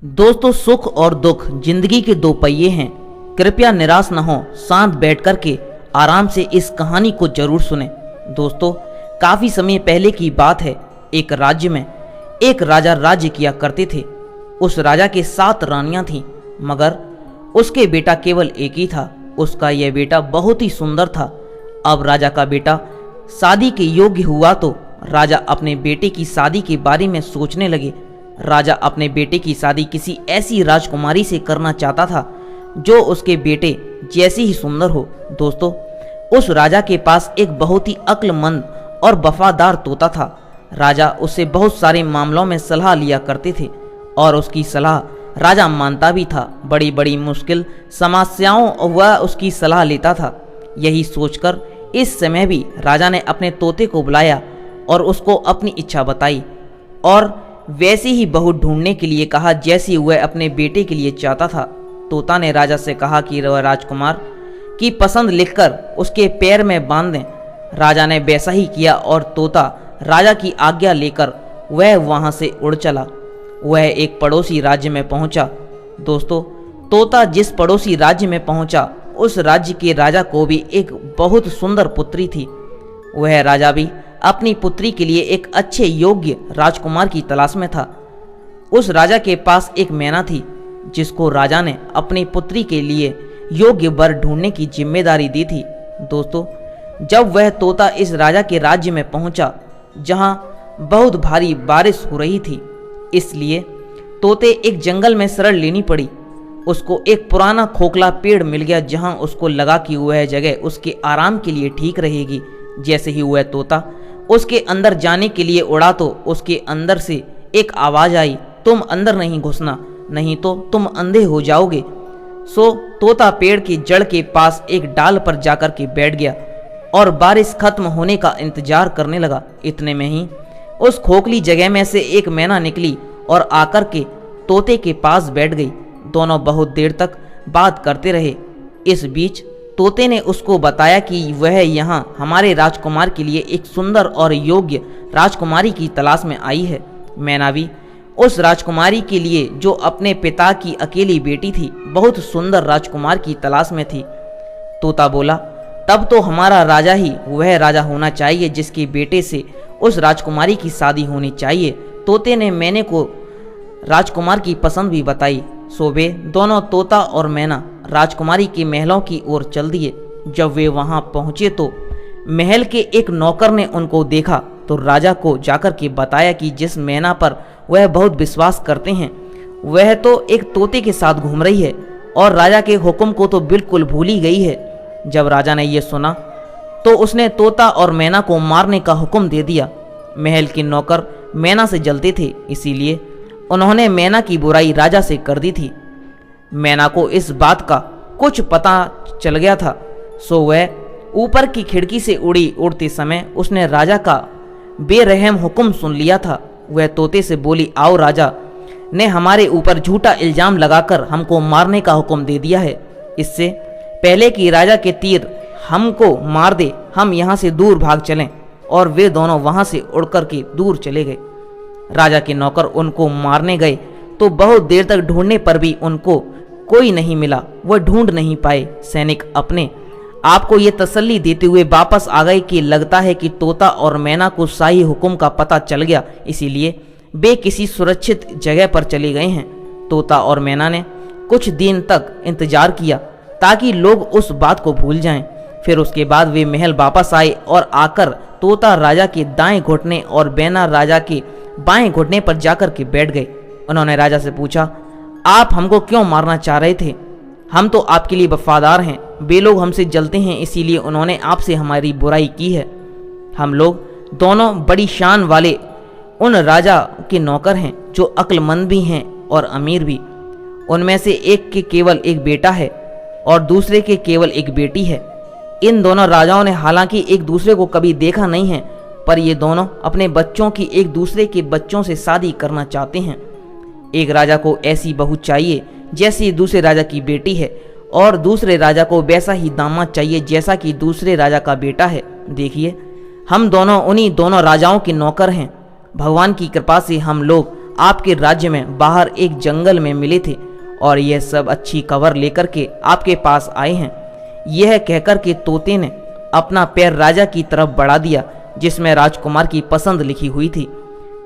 दोस्तों, सुख और दुख जिंदगी के दो पहिए हैं। कृपया निराश न हो, शांत बैठ कर के आराम से इस कहानी को जरूर सुने। दोस्तों, काफी समय पहले की बात है। एक राज्य में एक राजा राज्य किया करते थे। उस राजा के 7 रानियां थीं, मगर उसके बेटा केवल एक ही था। उसका यह बेटा बहुत ही सुंदर था। अब राजा का बेटा शादी के योग्य हुआ तो राजा अपने बेटे की शादी के बारे में सोचने लगे। राजा अपने बेटे की शादी किसी ऐसी राजकुमारी से करना चाहता था जो उसके बेटे जैसी ही सुंदर हो। दोस्तों, उस राजा के पास एक बहुत ही अक्लमंद और वफादार तोता था। राजा उससे बहुत सारे मामलों में सलाह लिया करते थे और उसकी सलाह राजा मानता भी था। बड़ी बड़ी मुश्किल समस्याओं वह उसकी सलाह लेता था। यही सोचकर इस समय भी राजा ने अपने तोते को बुलाया और उसको अपनी इच्छा बताई और वैसी ही बहू ढूंढने के लिए कहा जैसी वह अपने बेटे के लिए चाहता था। तोता ने राजा से कहा कि वह राजकुमार की पसंद लिखकर उसके पैर में बांध दें। राजा ने वैसा ही किया और तोता राजा की आज्ञा लेकर वह वहां से उड़ चला। वह एक पड़ोसी राज्य में पहुंचा। दोस्तों, तोता जिस पड़ोसी राज्य में पहुंचा, उस राज्य के राजा को भी एक बहुत सुंदर पुत्री थी। वह राजा भी अपनी पुत्री के लिए एक अच्छे योग्य राजकुमार की तलाश में था। उस राजा के पास एक मैना थी जिसको राजा ने अपनी पुत्री के लिए योग्य वर ढूंढने की जिम्मेदारी दी थी। दोस्तों, जब वह तोता इस राजा के राज्य में पहुंचा जहां बहुत भारी बारिश हो रही थी, इसलिए तोते एक जंगल में शरण लेनी पड़ी। उसको एक पुराना खोखला पेड़ मिल गया जहां उसको लगा कि वह जगह उसके आराम के लिए ठीक रहेगी। जैसे ही वह तोता उसके अंदर जाने के लिए उड़ा तो उसके अंदर से एक आवाज आई, तुम अंदर नहीं घुसना, नहीं तो तुम अंधे हो जाओगे। सो तोता पेड़ की जड़ के पास एक डाल पर जाकर के बैठ गया और बारिश खत्म होने का इंतजार करने लगा। इतने में ही उस खोखली जगह में से एक मैना निकली और आकर के तोते के पास बैठ गई। दोनों बहुत देर तक बात करते रहे। इस बीच तोते ने उसको बताया कि वह यहाँ हमारे राजकुमार के लिए एक सुंदर और योग्य राजकुमारी की तलाश में आई है। मैना भी उस राजकुमारी के लिए, जो अपने पिता की अकेली बेटी थी, बहुत सुंदर राजकुमार की तलाश में थी। तोता बोला, तब तो हमारा राजा ही वह राजा होना चाहिए जिसके बेटे से उस राजकुमारी की शादी होनी चाहिए। तोते ने मैने को राजकुमार की पसंद भी बताई। सो वे दोनों, तोता और मैना, राजकुमारी के महलों की ओर चल दिए। जब वे वहां पहुंचे तो महल के एक नौकर ने उनको देखा तो राजा को जाकर के बताया कि जिस मैना पर वह बहुत विश्वास करते हैं, वह तो एक तोते के साथ घूम रही है और राजा के हुक्म को तो बिल्कुल भूल ही गई है। जब राजा ने यह सुना तो उसने तोता और मैना को मारने का हुक्म दे दिया। महल के नौकर मैना से जलते थे, इसीलिए उन्होंने मैना की बुराई राजा से कर दी थी। मैना को इस बात का कुछ पता चल गया था। सो वह ऊपर की खिड़की से उड़ते समय उसने राजा का बेरहम हुक्म सुन लिया था। वह तोते से बोली, आओ, राजा ने हमारे ऊपर झूठा इल्जाम लगाकर हमको मारने का हुक्म दे दिया है। इससे पहले कि राजा के तीर हमको मार दे, हम यहाँ से दूर भाग चलें। और वे दोनों वहां से उड़कर के दूर चले गए। राजा के नौकर उनको मारने गए तो बहुत देर तक ढूंढने पर भी उनको कोई नहीं मिला। वह ढूंढ नहीं पाए। सैनिक अपने आप को ये तसल्ली देते हुए वापस आ गए कि लगता है कि तोता और मैना को शाही हुक्म का पता चल गया, इसीलिए वे किसी सुरक्षित जगह पर चले गए हैं। तोता और मैना ने कुछ दिन तक इंतजार किया ताकि लोग उस बात को भूल जाएं। फिर उसके बाद वे महल वापस आए और आकर तोता राजा के दाएं घुटने और मैना राजा के बाएं घुटने पर जाकर के बैठ गए। उन्होंने राजा से पूछा, आप हमको क्यों मारना चाह रहे थे? हम तो आपके लिए वफादार हैं। वे लोग हमसे जलते हैं, इसीलिए उन्होंने आपसे हमारी बुराई की है। हम लोग दोनों बड़ी शान वाले उन राजा के नौकर हैं जो अक्लमंद भी हैं और अमीर भी। उनमें से एक के केवल एक बेटा है और दूसरे के केवल एक बेटी है। इन दोनों राजाओं ने हालांकि एक दूसरे को कभी देखा नहीं है, पर ये दोनों अपने बच्चों की एक दूसरे के बच्चों से शादी करना चाहते हैं। एक राजा को ऐसी बहू चाहिए जैसी दूसरे राजा की बेटी है और दूसरे राजा को वैसा ही दामाद चाहिए जैसा कि दूसरे राजा का बेटा है। देखिए, हम दोनों उन्हीं दोनों राजाओं के नौकर हैं। भगवान की कृपा से हम लोग आपके राज्य में बाहर एक जंगल में मिले थे और यह सब अच्छी खबर लेकर के आपके पास आए हैं। यह कहकर के तोते ने अपना पैर राजा की तरफ बढ़ा दिया जिसमें राजकुमार की पसंद लिखी हुई थी।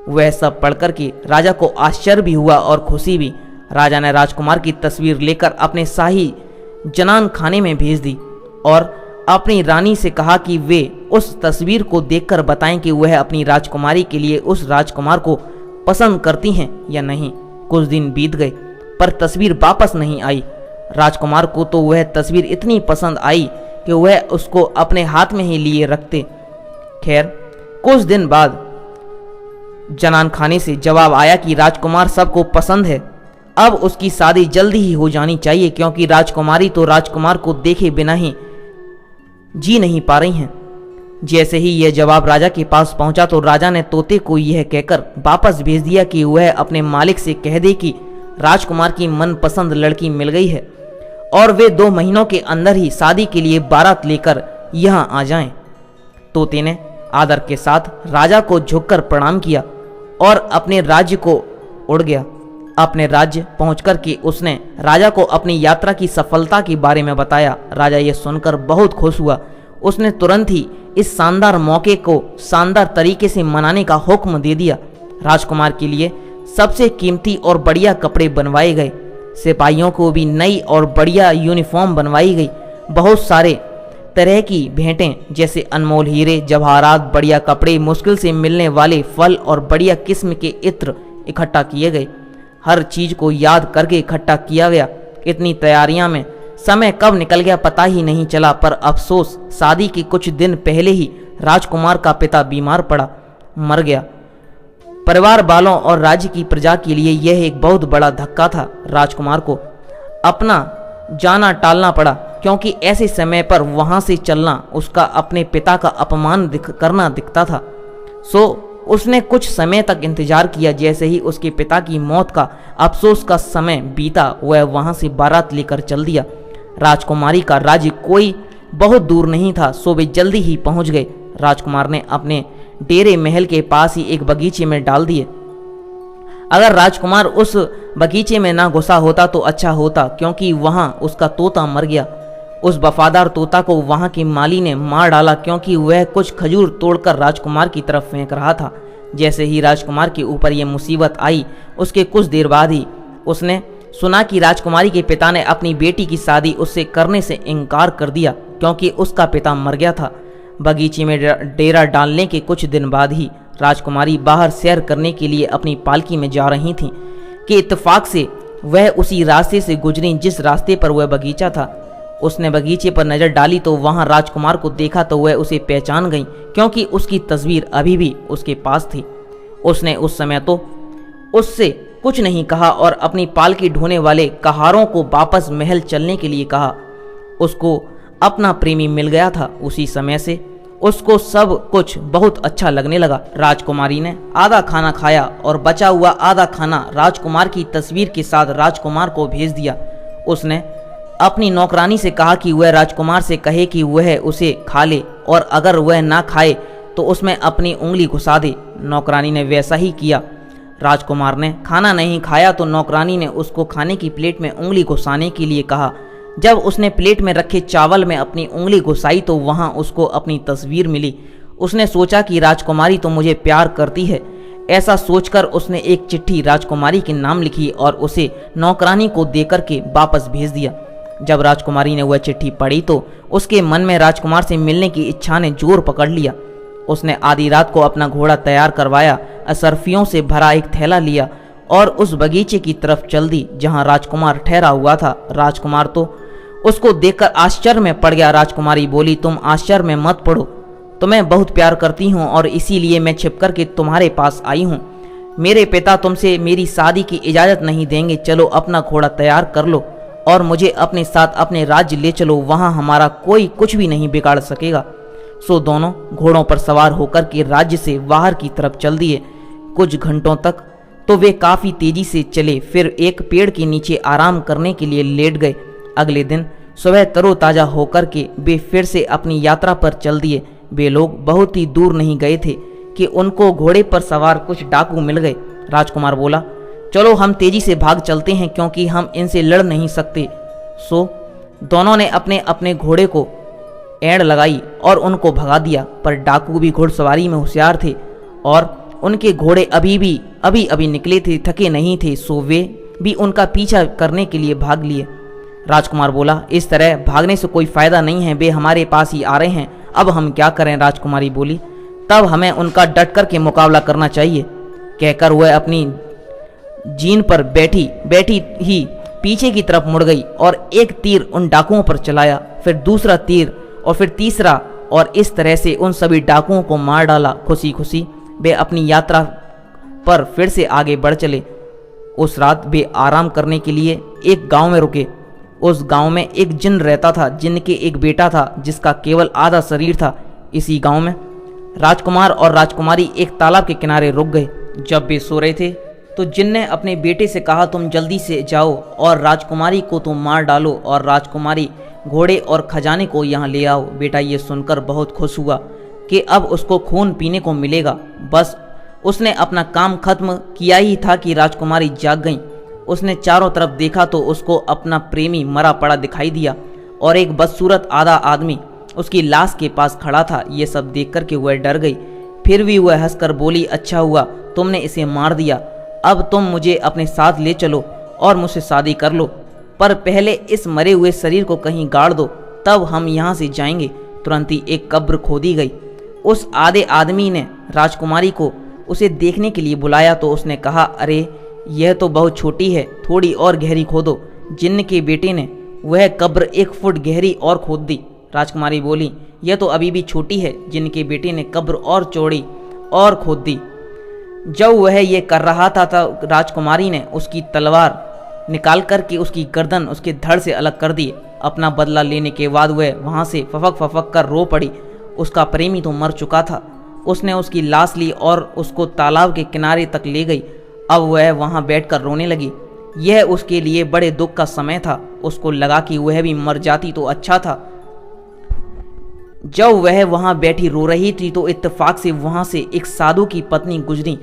वह सब पढ़कर के राजा को आश्चर्य भी हुआ और खुशी भी। राजा ने राजकुमार की तस्वीर लेकर अपने शाही जनान खाने में भेज दी और अपनी रानी से कहा कि वे उस तस्वीर को देखकर बताएं कि वह अपनी राजकुमारी के लिए उस राजकुमार को पसंद करती हैं या नहीं। कुछ दिन बीत गए पर तस्वीर वापस नहीं आई। राजकुमार को तो वह तस्वीर इतनी पसंद आई कि वह उसको अपने हाथ में ही लिए रखते। खैर कुछ दिन बाद जनान खाने से जवाब आया कि राजकुमार सबको पसंद है, अब उसकी शादी जल्दी ही हो जानी चाहिए क्योंकि राजकुमारी तो राजकुमार को देखे बिना ही जी नहीं पा रही हैं। जैसे ही यह जवाब राजा के पास पहुंचा तो राजा ने तोते को यह कहकर वापस भेज दिया कि वह अपने मालिक से कह दे कि राजकुमार की मनपसंद लड़की मिल गई है और वे 2 महीनों के अंदर ही शादी के लिए बारात लेकर यहां आ जाएं। तोते ने आदर के साथ राजा को झुककर प्रणाम किया और अपने राज्य को उड़ गया। अपने राज्य पहुंचकर के उसने राजा को अपनी यात्रा की सफलता के बारे में बताया। राजा यह सुनकर बहुत खुश हुआ। उसने तुरंत ही इस शानदार मौके को शानदार तरीके से मनाने का हुक्म दे दिया। राजकुमार के लिए सबसे कीमती और बढ़िया कपड़े बनवाए गए। सिपाहियों को भी नई और बढ़िया यूनिफॉर्म बनवाई गई। बहुत सारे तरह की भेंटें जैसे अनमोल हीरे, जवाहरात, बढ़िया कपड़े, मुश्किल से मिलने वाले फल और बढ़िया किस्म के इत्र इकट्ठा किए गए। हर चीज को याद करके इकट्ठा किया गया। इतनी तैयारियां में समय कब निकल गया पता ही नहीं चला, पर अफसोस शादी के कुछ दिन पहले ही राजकुमार का पिता बीमार पड़ा, मर गया। परिवार वालों और राज्य की प्रजा के लिए यह एक बहुत बड़ा धक्का था। राजकुमार को अपना जाना टालना पड़ा क्योंकि ऐसे समय पर वहां से चलना उसका अपने पिता का अपमान करना दिखता था। सो उसने कुछ समय तक इंतजार किया। जैसे ही उसके पिता की मौत का अफसोस का समय बीता वह वहां से बारात लेकर चल दिया। राजकुमारी का राज्य कोई बहुत दूर नहीं था, सो वे जल्दी ही पहुंच गए। राजकुमार ने अपने डेरे महल के पास ही एक बगीचे में डाल दिए। अगर राजकुमार उस बगीचे में ना घुसा होता तो अच्छा होता क्योंकि वहां उसका तोता मर गया। उस वफादार तोता को वहां की माली ने मार डाला क्योंकि वह कुछ खजूर तोड़कर राजकुमार की तरफ फेंक रहा था। जैसे ही राजकुमार के ऊपर यह मुसीबत आई उसके कुछ देर बाद ही उसने सुना कि राजकुमारी के पिता ने अपनी बेटी की शादी उससे करने से इनकार कर दिया क्योंकि उसका पिता मर गया था। बगीचे में डेरा डालने के कुछ दिन बाद ही राजकुमारी बाहर सैर करने के लिए अपनी पालकी में जा रही थी कि इत्तेफाक से वह उसी रास्ते से गुजरी जिस रास्ते पर वह बगीचा था। उसने बगीचे पर नजर डाली तो वहां राजकुमार को देखा तो वह उसे पहचान गई क्योंकि उसकी तस्वीर अभी भी उसके पास थी। उसने उस समय तो उससे कुछ नहीं कहा और अपनी पालकी ढोने वाले कहारों को वापस महल चलने के लिए कहा। उसको अपना प्रेमी मिल गया था। उसी समय से उसको सब कुछ बहुत अच्छा लगने लगा। राजकुमारी ने आधा खाना खाया और बचा हुआ आधा खाना राजकुमार की तस्वीर के साथ राजकुमार को भेज दिया। उसने अपनी नौकरानी से कहा कि वह राजकुमार से कहे कि वह उसे खा ले और अगर वह ना खाए तो उसमें अपनी उंगली घुसा दे। नौकरानी ने वैसा ही किया। राजकुमार ने खाना नहीं खाया तो नौकरानी ने उसको खाने की प्लेट में उंगली घुसाने के लिए कहा। जब उसने प्लेट में रखे चावल में अपनी उंगली घुसाई तो वहां उसको अपनी तस्वीर मिली। उसने सोचा कि राजकुमारी तो मुझे प्यार करती है। ऐसा सोचकर उसने एक चिट्ठी राजकुमारी के नाम लिखी और उसे नौकरानी को देकर के वापस भेज दिया। जब राजकुमारी ने वह चिट्ठी पढ़ी तो उसके मन में राजकुमार से मिलने की इच्छा ने जोर पकड़ लिया। उसने आधी रात को अपना घोड़ा तैयार करवाया, असरफियों से भरा एक थैला लिया और उस बगीचे की तरफ चल दी जहां राजकुमार ठहरा हुआ था। राजकुमार तो उसको देखकर आश्चर्य में पड़ गया। राजकुमारी बोली, तुम आश्चर्य में मत पड़ो, तुम्हें बहुत प्यार करती हूँ और इसीलिए मैं छिपकर के तुम्हारे पास आई हूँ। मेरे पिता तुमसे मेरी शादी की इजाज़त नहीं देंगे। चलो अपना घोड़ा तैयार कर लो और मुझे अपने साथ अपने राज्य ले चलो, वहाँ हमारा कोई कुछ भी नहीं बिगाड़ सकेगा। सो दोनों घोड़ों पर सवार होकर के राज्य से बाहर की तरफ चल दिए। कुछ घंटों तक तो वे काफ़ी तेजी से चले, फिर एक पेड़ के नीचे आराम करने के लिए लेट गए। अगले दिन सुबह तरोताज़ा होकर के वे फिर से अपनी यात्रा पर चल दिए। वे लोग बहुत ही दूर नहीं गए थे कि उनको घोड़े पर सवार कुछ डाकू मिल गए। राजकुमार बोला, चलो हम तेजी से भाग चलते हैं क्योंकि हम इनसे लड़ नहीं सकते। सो दोनों ने अपने अपने घोड़े को एड़ लगाई और उनको भगा दिया, पर डाकू भी घुड़सवारी में होशियार थे और उनके घोड़े अभी निकले थे, थके नहीं थे, सो वे भी उनका पीछा करने के लिए भाग लिए। राजकुमार बोला, इस तरह भागने से कोई फायदा नहीं है, वे हमारे पास ही आ रहे हैं, अब हम क्या करें। राजकुमारी बोली, तब हमें उनका डट कर के मुकाबला करना चाहिए। कहकर वह अपनी जीन पर बैठी ही पीछे की तरफ मुड़ गई और एक तीर उन डाकुओं पर चलाया, फिर दूसरा तीर और फिर तीसरा, और इस तरह से उन सभी डाकुओं को मार डाला। खुशी खुशी वे अपनी यात्रा पर फिर से आगे बढ़ चले। उस रात वे आराम करने के लिए एक गांव में रुके। उस गांव में एक जिन रहता था, जिन के एक बेटा था जिसका केवल आधा शरीर था। इसी गांव में राजकुमार और राजकुमारी एक तालाब के किनारे रुक गए। जब वे सो रहे थे तो जिन ने अपने बेटे से कहा, तुम जल्दी से जाओ और राजकुमारी को तुम मार डालो और राजकुमारी घोड़े और खजाने को यहाँ ले आओ। बेटा ये सुनकर बहुत खुश हुआ कि अब उसको खून पीने को मिलेगा। बस उसने अपना काम खत्म किया ही था कि राजकुमारी जाग गई। उसने चारों तरफ देखा तो उसको अपना प्रेमी मरा पड़ा दिखाई दिया और एक बदसूरत आधा आदमी उसकी लाश के पास खड़ा था। ये सब देख कर के वह डर गई। फिर भी वह हंसकर बोली, अच्छा हुआ तुमने इसे मार दिया, अब तुम मुझे अपने साथ ले चलो और मुझसे शादी कर लो, पर पहले इस मरे हुए शरीर को कहीं गाड़ दो, तब हम यहाँ से जाएंगे। तुरंत ही एक कब्र खोदी गई। उस आधे आदमी ने राजकुमारी को उसे देखने के लिए बुलाया तो उसने कहा, अरे यह तो बहुत छोटी है, थोड़ी और गहरी खोदो। जिन्न के बेटे ने वह कब्र 1 फुट गहरी और खोद दी। राजकुमारी बोली, यह तो अभी भी छोटी है। जिन्न के बेटे ने कब्र और चौड़ी और खोद दी। जब वह ये कर रहा था तो राजकुमारी ने उसकी तलवार निकाल करके उसकी गर्दन उसके धड़ से अलग कर दी। अपना बदला लेने के बाद वह वहाँ से फफक कर रो पड़ी। उसका प्रेमी तो मर चुका था। उसने उसकी लाश ली और उसको तालाब के किनारे तक ले गई। अब वह वहाँ बैठकर रोने लगी। यह उसके लिए बड़े दुख का समय था। उसको लगा कि वह भी मर जाती तो अच्छा था। जब वह वहाँ बैठी रो रही थी तो इत्तेफाक से वहाँ से एक साधु की पत्नी गुजरी।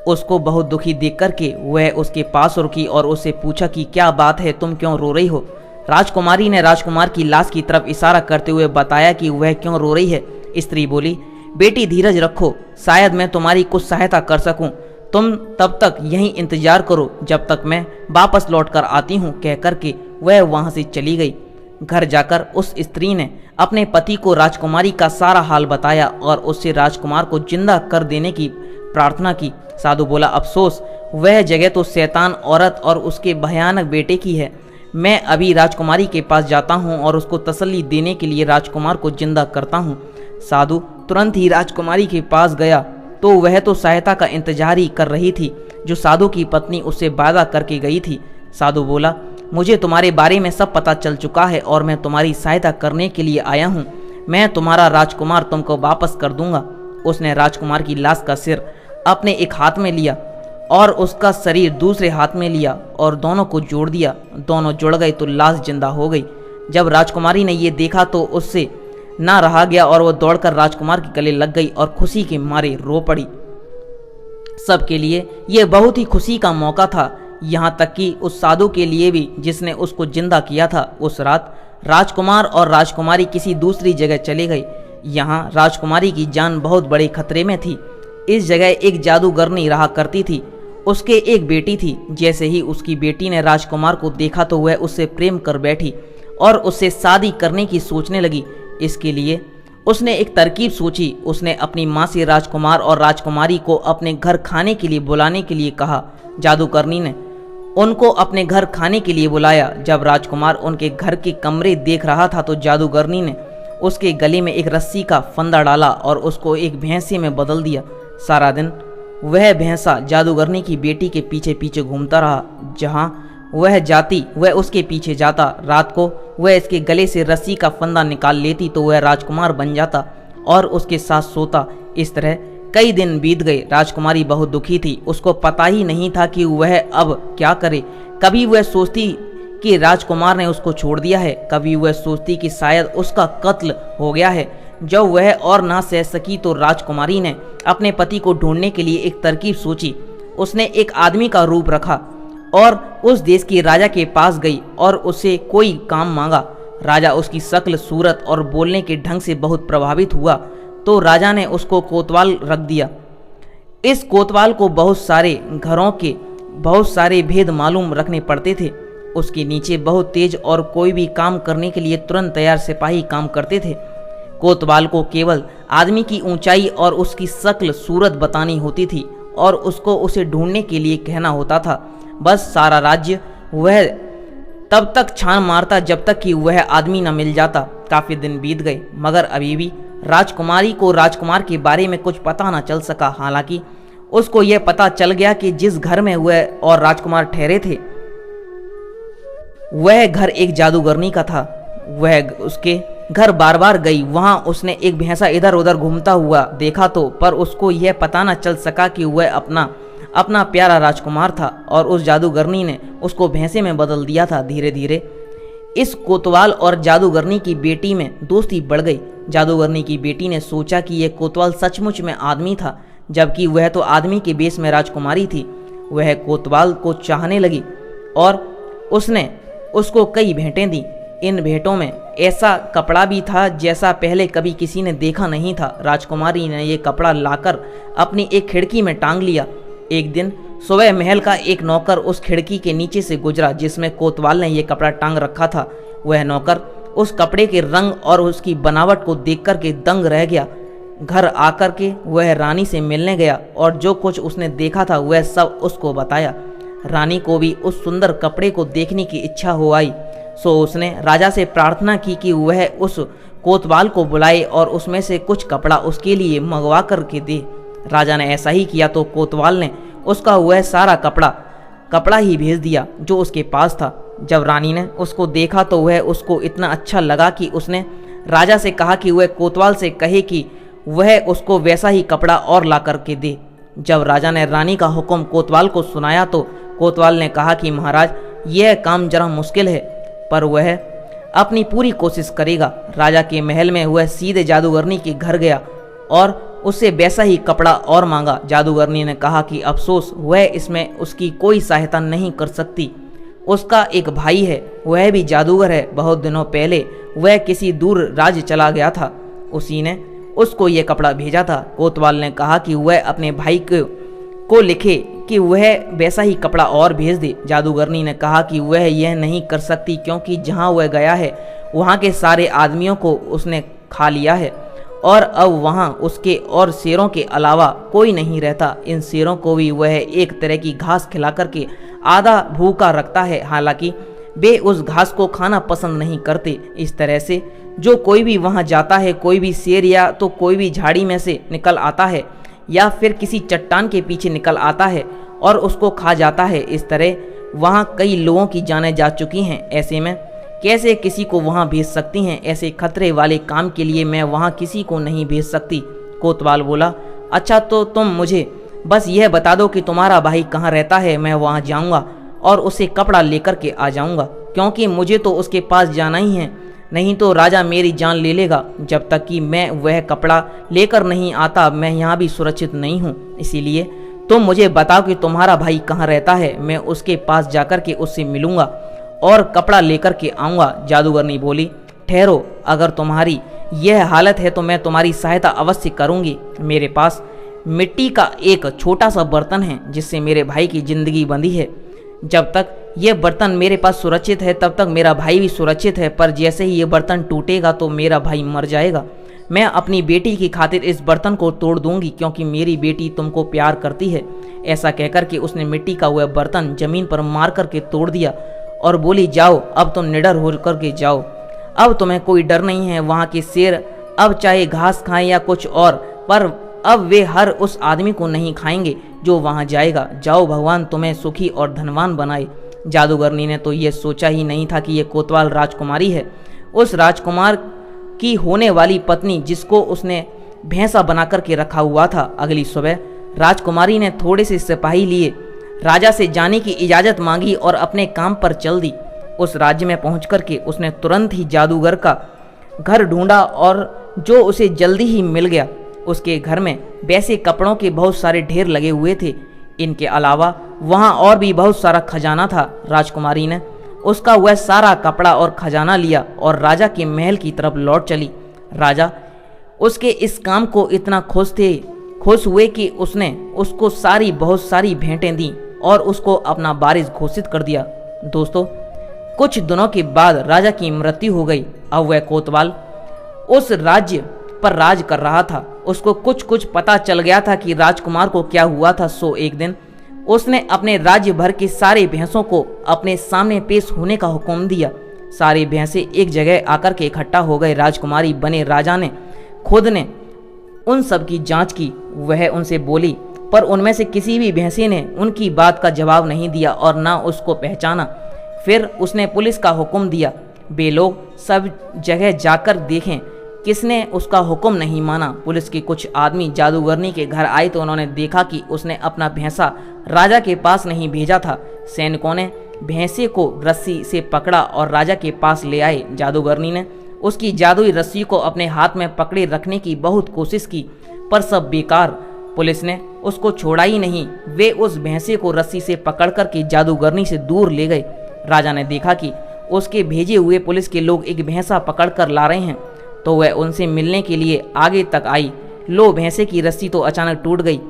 उसको बहुत दुखी देख करके वह उसके पास रुकी और उससे पूछा कि क्या बात है, तुम क्यों रो रही हो। राजकुमारी ने राजकुमार की लाश की तरफ इशारा करते हुए बताया कि वह क्यों रो रही है। स्त्री बोली, बेटी धीरज रखो, शायद मैं तुम्हारी कुछ सहायता कर सकूं। तुम तब तक यहीं इंतजार करो जब तक मैं वापस लौट कर आती हूँ। कह करके वह वहाँ से चली गई। घर जाकर उस स्त्री ने अपने पति को राजकुमारी का सारा हाल बताया और उससे राजकुमार को जिंदा कर देने की प्रार्थना की। साधु बोला, अफसोस वह जगह तो शैतान औरत और उसके भयानक बेटे की है। मैं अभी राजकुमारी के पास जाता हूँ और उसको तसल्ली देने के लिए राजकुमार को जिंदा करता हूँ। साधु तुरंत ही राजकुमारी के पास गया तो वह तो सहायता का इंतजार ही कर रही थी जो साधु की पत्नी उससे वादा करके गई थी। साधु बोला, मुझे तुम्हारे बारे में सब पता चल चुका है और मैं तुम्हारी सहायता करने के लिए आया हूँ। मैं तुम्हारा राजकुमार तुमको वापस कर दूंगा। उसने राजकुमार की लाश का सिर अपने एक हाथ में लिया और उसका शरीर दूसरे हाथ में लिया और दोनों को जोड़ दिया। दोनों जुड़ गए तो लाश जिंदा हो गई। जब राजकुमारी ने ये देखा तो उससे ना रहा गया और वह दौड़कर राजकुमार के गले लग गई और खुशी के मारे रो पड़ी। सबके लिए यह बहुत ही खुशी का मौका था, यहाँ तक कि उस साधु के लिए भी जिसने उसको जिंदा किया था। उस रात राजकुमार और राजकुमारी किसी दूसरी जगह चले गए। यहाँ राजकुमारी की जान बहुत बड़े खतरे में थी। इस जगह एक जादूगरनी रहा करती थी। उसके एक बेटी थी। जैसे ही उसकी बेटी ने राजकुमार को देखा तो वह उससे प्रेम कर बैठी और उससे शादी करने की सोचने लगी। इसके लिए उसने एक तरकीब सोची। उसने अपनी माँ से राजकुमार और राजकुमारी को अपने घर खाने के लिए बुलाने के लिए कहा। जादूगरनी ने उनको अपने घर खाने के लिए बुलाया। जब राजकुमार उनके घर के कमरे देख रहा था तो जादूगरनी ने उसके गले में एक रस्सी का फंदा डाला और उसको एक भैंसे में बदल दिया। सारा दिन वह भैंसा जादूगरनी की बेटी के पीछे पीछे घूमता रहा। जहाँ वह जाती वह उसके पीछे जाता। रात को वह इसके गले से रस्सी का फंदा निकाल लेती तो वह राजकुमार बन जाता और उसके साथ सोता। इस तरह कई दिन बीत गए। राजकुमारी बहुत दुखी थी। उसको पता ही नहीं था कि वह अब क्या करे। कभी वह सोचती कि राजकुमार ने उसको छोड़ दिया है, कभी वह सोचती कि शायद उसका कत्ल हो गया है। जब वह और ना सह सकी तो राजकुमारी ने अपने पति को ढूंढने के लिए एक तरकीब सोची। उसने एक आदमी का रूप रखा और उस देश के राजा के पास गई और उससे कोई काम मांगा। राजा उसकी शक्ल, सूरत और बोलने के ढंग से बहुत प्रभावित हुआ तो राजा ने उसको कोतवाल रख दिया। इस कोतवाल को बहुत सारे घरों के बहुत सारे भेद मालूम रखने पड़ते थे। उसके नीचे बहुत तेज और कोई भी काम करने के लिए तुरंत तैयार सिपाही काम करते थे। कोतवाल को केवल आदमी की ऊंचाई और उसकी शक्ल सूरत बतानी होती थी और उसको उसे ढूंढने के लिए कहना होता था। बस सारा राज्य वह तब तक छान मारता जब तक कि वह आदमी न मिल जाता। काफी दिन बीत गए मगर अभी भी राजकुमारी को राजकुमार के बारे में कुछ पता न चल सका। हालांकि उसको यह पता चल गया कि जिस घर में वह और राजकुमार ठहरे थे वह घर एक जादूगरनी का था। वह उसके घर बार बार गई। वहां उसने एक भैंसा इधर उधर घूमता हुआ देखा तो पर उसको यह पता न चल सका कि वह अपना प्यारा राजकुमार था और उस जादूगरनी ने उसको भैंसे में बदल दिया था। धीरे धीरे इस कोतवाल और जादूगरनी की बेटी में दोस्ती बढ़ गई। जादूगरनी की बेटी ने सोचा कि यह कोतवाल सचमुच में आदमी था जबकि वह तो आदमी के बेस में राजकुमारी थी। वह कोतवाल को चाहने लगी और उसने उसको कई भेंटें दी। इन भेंटों में ऐसा कपड़ा भी था जैसा पहले कभी किसी ने देखा नहीं था। राजकुमारी ने यह कपड़ा लाकर अपनी एक खिड़की में टांग लिया। एक दिन सुबह महल का एक नौकर उस खिड़की के नीचे से गुजरा जिसमें कोतवाल ने यह कपड़ा टांग रखा था। वह नौकर उस कपड़े के रंग और उसकी बनावट को देख कर के दंग रह गया। घर आकर के वह रानी से मिलने गया और जो कुछ उसने देखा था वह सब उसको बताया। रानी को भी उस सुंदर कपड़े को देखने की इच्छा हो आई, सो उसने राजा से प्रार्थना की कि वह उस कोतवाल को बुलाए और उसमें से कुछ कपड़ा उसके लिए मंगवा कर के दे। राजा ने ऐसा ही किया तो कोतवाल ने उसका वह सारा कपड़ा ही भेज दिया जो उसके पास था। जब रानी ने उसको देखा तो वह उसको इतना अच्छा लगा कि उसने राजा से कहा कि वह कोतवाल से कहे कि वह उसको वैसा ही कपड़ा और ला करके दे। जब राजा ने रानी का हुक्म कोतवाल को सुनाया तो कोतवाल ने कहा कि महाराज, यह काम जरा मुश्किल है पर वह अपनी पूरी कोशिश करेगा। राजा के महल में वह सीधे जादूगरनी के घर गया और उससे वैसा ही कपड़ा और मांगा। जादूगरनी ने कहा कि अफसोस, वह इसमें उसकी कोई सहायता नहीं कर सकती। उसका एक भाई है, वह भी जादूगर है। बहुत दिनों पहले वह किसी दूर राज्य चला गया था, उसी ने उसको यह कपड़ा भेजा था। कोतवाल ने कहा कि वह अपने भाई को लिखे कि वह वैसा ही कपड़ा और भेज दे। जादूगरनी ने कहा कि वह यह नहीं कर सकती क्योंकि जहां वह गया है वहां के सारे आदमियों को उसने खा लिया है और अब वहां उसके और शेरों के अलावा कोई नहीं रहता। इन शेरों को भी वह एक तरह की घास खिला करके आधा भूखा रखता है। हालांकि वे उस घास को खाना पसंद नहीं करते। इस तरह से जो कोई भी वहां जाता है, कोई भी शेर या तो कोई भी झाड़ी में से निकल आता है या फिर किसी चट्टान के पीछे निकल आता है और उसको खा जाता है। इस तरह वहां कई लोगों की जानें जा चुकी हैं। ऐसे में कैसे किसी को वहां भेज सकती हैं? ऐसे खतरे वाले काम के लिए मैं वहां किसी को नहीं भेज सकती। कोतवाल बोला, अच्छा तो तुम मुझे बस यह बता दो कि तुम्हारा भाई कहाँ रहता है, मैं वहां जाऊंगा और उसे कपड़ा लेकर के आ जाऊंगा, क्योंकि मुझे तो उसके पास जाना ही है, नहीं तो राजा मेरी जान ले लेगा। जब तक कि मैं वह कपड़ा लेकर नहीं आता मैं यहाँ भी सुरक्षित नहीं हूँ। इसीलिए तुम मुझे बताओ कि तुम्हारा भाई कहाँ रहता है, मैं उसके पास जाकर के उससे मिलूंगा और कपड़ा लेकर के आऊँगा। जादूगरनी बोली, ठहरो, अगर तुम्हारी यह हालत है तो मैं तुम्हारी सहायता अवश्य करूँगी। मेरे पास मिट्टी का एक छोटा सा बर्तन है जिससे मेरे भाई की जिंदगी बंधी है। जब तक यह बर्तन मेरे पास सुरक्षित है तब तक मेरा भाई भी सुरक्षित है, पर जैसे ही ये बर्तन टूटेगा तो मेरा भाई मर जाएगा। मैं अपनी बेटी की खातिर इस बर्तन को तोड़ दूंगी क्योंकि मेरी बेटी तुमको प्यार करती है। ऐसा कहकर के उसने मिट्टी का वह बर्तन जमीन पर मार करके तोड़ दिया और बोली, जाओ अब तुम निडर हो करके जाओ, अब तुम्हें कोई डर नहीं है। वहाँ के शेर अब चाहे घास खाएं या कुछ और, पर अब वे हर उस आदमी को नहीं खाएंगे जो वहाँ जाएगा। जाओ, भगवान तुम्हें सुखी और धनवान बनाए। जादूगरनी ने तो ये सोचा ही नहीं था कि ये कोतवाल राजकुमारी है, उस राजकुमार की होने वाली पत्नी जिसको उसने भैंसा बना करके रखा हुआ था। अगली सुबह राजकुमारी ने थोड़े से सिपाही लिए राजा से जाने की इजाज़त मांगी और अपने काम पर चल दी। उस राज्य में पहुँच करके उसने तुरंत ही जादूगर का घर ढूंढा और जो उसे जल्दी ही मिल गया। उसके घर में वैसे कपड़ों के बहुत सारे ढेर लगे हुए थे। इनके अलावा वहाँ और भी बहुत सारा खजाना था। राजकुमारी ने उसका वह सारा कपड़ा और खजाना लिया और राजा के महल की तरफ लौट चली। राजा उसके इस काम को इतना खुश हुए कि उसने उसको बहुत सारी भेंटें दी और उसको अपना वारिस घोषित कर दिया। दोस्तों, कुछ दिनों के बाद राजा की मृत्यु हो गई। अब वह कोतवाल उस राज्य पर राज कर रहा था। उसको कुछ पता चल गया था कि राजकुमार को क्या हुआ था। सो एक दिन उसने अपने राज्य भर के सारे भैंसों को अपने सामने पेश होने का हुक्म दिया। सारी भैंसें एक जगह आकर के इकट्ठा हो गए। राजकुमारी बने राजा ने खुद ने उन सब की जांच की। वह उनसे बोली, पर उनमें से किसी भी भैंसे ने उनकी बात का जवाब नहीं दिया और ना उसको पहचाना। फिर उसने पुलिस का हुक्म दिया, वे लोग सब जगह जाकर देखें। किसने उसका हुक्म नहीं माना। पुलिस के कुछ आदमी जादूगरनी के घर आए तो उन्होंने देखा कि उसने अपना भैंसा राजा के पास नहीं भेजा था। सैनिकों ने भैंसे को रस्सी से पकड़ा और राजा के पास ले आए। जादूगरनी ने उसकी जादुई रस्सी को अपने हाथ में पकड़े रखने की बहुत कोशिश की, पर सब बेकार। पुलिस ने उसको छोड़ा ही नहीं। वे उस भैंसे को रस्सी से पकड़ कर के जादूगरनी से दूर ले गए। राजा ने देखा कि उसके भेजे हुए पुलिस के लोग एक भैंसा पकड़ कर ला रहे हैं, तो वह उनसे मिलने के लिए आगे तक आई। लो, भैंसे की रस्सी तो अचानक टूट गई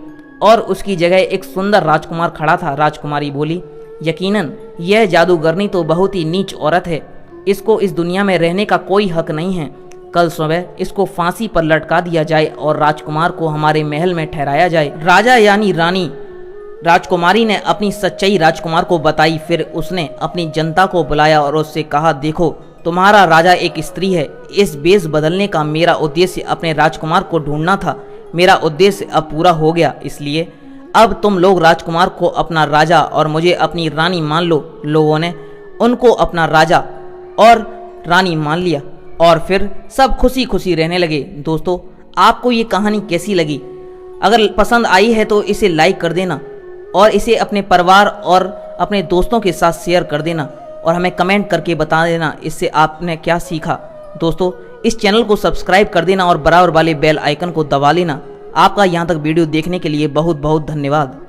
और उसकी जगह एक सुंदर राजकुमार खड़ा था। राजकुमारी बोली, यकीनन यह जादूगरनी तो बहुत ही नीच औरत है। इसको इस दुनिया में रहने का कोई हक नहीं है। कल सुबह इसको फांसी पर लटका दिया जाए और राजकुमार को हमारे महल में ठहराया जाए। राजा यानी रानी राजकुमारी ने अपनी सच्चाई राजकुमार को बताई। फिर उसने अपनी जनता को बुलाया और उससे कहा, देखो, तुम्हारा राजा एक स्त्री है। इस वेश बदलने का मेरा उद्देश्य अपने राजकुमार को ढूंढना था। मेरा उद्देश्य अब पूरा हो गया, इसलिए अब तुम लोग राजकुमार को अपना राजा और मुझे अपनी रानी मान लो। लोगों ने उनको अपना राजा और रानी मान लिया और फिर सब खुशी खुशी रहने लगे। दोस्तों, आपको ये कहानी कैसी लगी? अगर पसंद आई है तो इसे लाइक कर देना और इसे अपने परिवार और अपने दोस्तों के साथ शेयर कर देना और हमें कमेंट करके बता देना इससे आपने क्या सीखा। दोस्तों, इस चैनल को सब्सक्राइब कर देना और बराबर वाले बेल आइकन को दबा लेना। आपका यहाँ तक वीडियो देखने के लिए बहुत बहुत धन्यवाद।